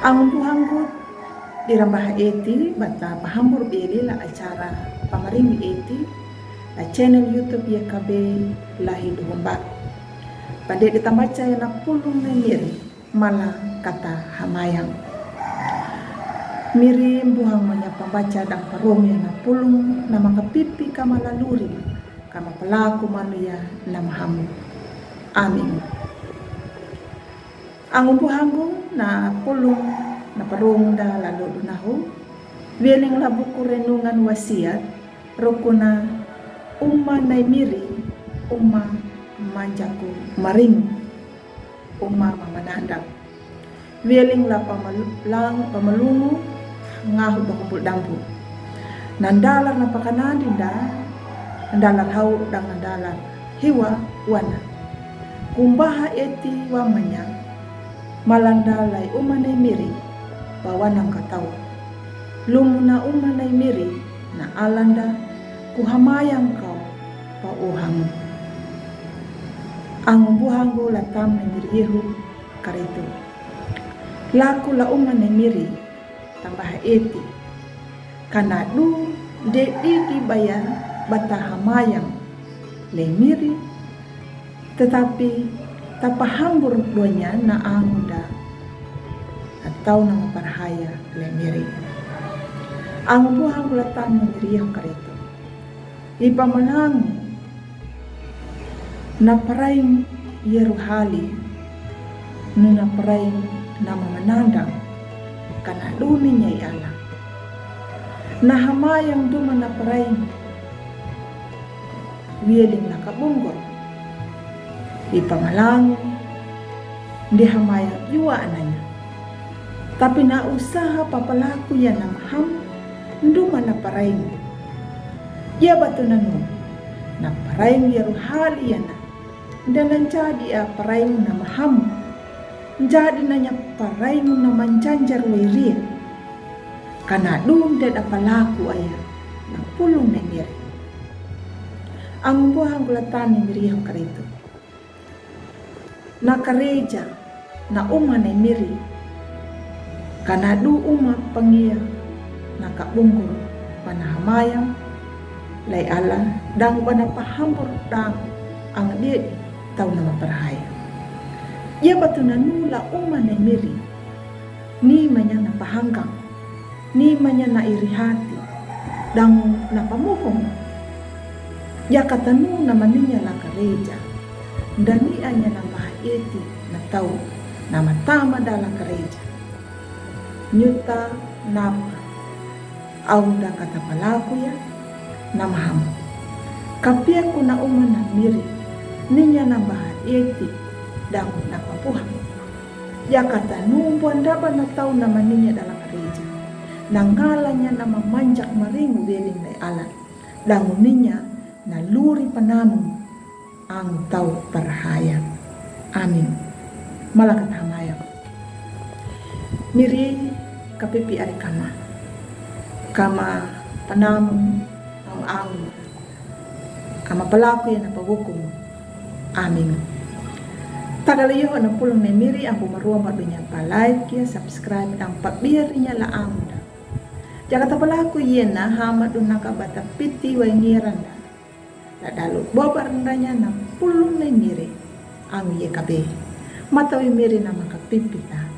Ang buhanggot dirambah eti bata pahambur beli la acara pamaring eti la channel YouTube ya kabe lahi duhumba. Pada ditamaca ya na pulung na miri malah kata hamayang. Miri buhang manya pembaca dan parong ya na pulung na makapipi kama laluri kama pelaku manuya na mahamu. Amin. Ang buhanggo na pulong na parong da lalo dunaho wieling labu renungan wasiat rokuna umma nay miri umma manjaku maring umma mamanandang wieling la pamalungu ngahu bakumpul dampu nandalar na pakanadinda nandalar hau dang nandalar hiwa wana kumbaha eti wamanya malandalai umanay miri bawanang katau lumuna umanay miri na alanda kuhamayang kau pauhang ang buhanggo latam na miriyehu karito laku la umanay miri tambah eti kana du de di bayan bata hamayang le miri tetapi tapahambur duanya na angda atau nama parhaya lemiri ang buhang bulatan memiriyaw karito ipamanang naparaing yeruhali nuna paraing nama menandang kana duni niya iala nahamayang duman naparaing wieling nakabunggol ipamalang di hamaya jua ananya tapi na usaha papalaku ya na maham nduma na paraing ya batu nanu na paraing ya ruhali ya na dan jadi a paraing na maham jadi nanya paraing na mancanjar weria kana dum dan apalaku ayah na pulung na miri ang buhang gulatan ni mirihang karito na kareja na uma na miri kana du uma pangia na kabunggur panahamayang lay ala dang panapahambur dang ang di tau na maparahaya ya batu na nula uma na miri ni manya na pahanggang ni manya na irihati dang napamuhong ya katanu na maninya la kareja dani anya na eti na tau na matama dalam gereja nyuta napa auda kata palaku ya na maham kapia kuna uma na miri ninya na bahat eti dang na papuhang ya kata numbuan dapat na tau na maninya dalam gereja nanggalanya na mamanjak maringu weling na alat dangu ninya na luri panamu ang tau parhaya. Amin. Malakat hamaya. Miri kapipi ari kama panamu ang ama palaku yan napagukom. Amin. Tagalayo na pulong na miri ang bumaruwa madunya pa-like ya, subscribe ang pagbiar niya laang da. Jakata palaku yan na hamadun nakabata piti way ngiranda. Ladalo bobarandanya na pulong na miri ang yekabe matawi miri na makapipita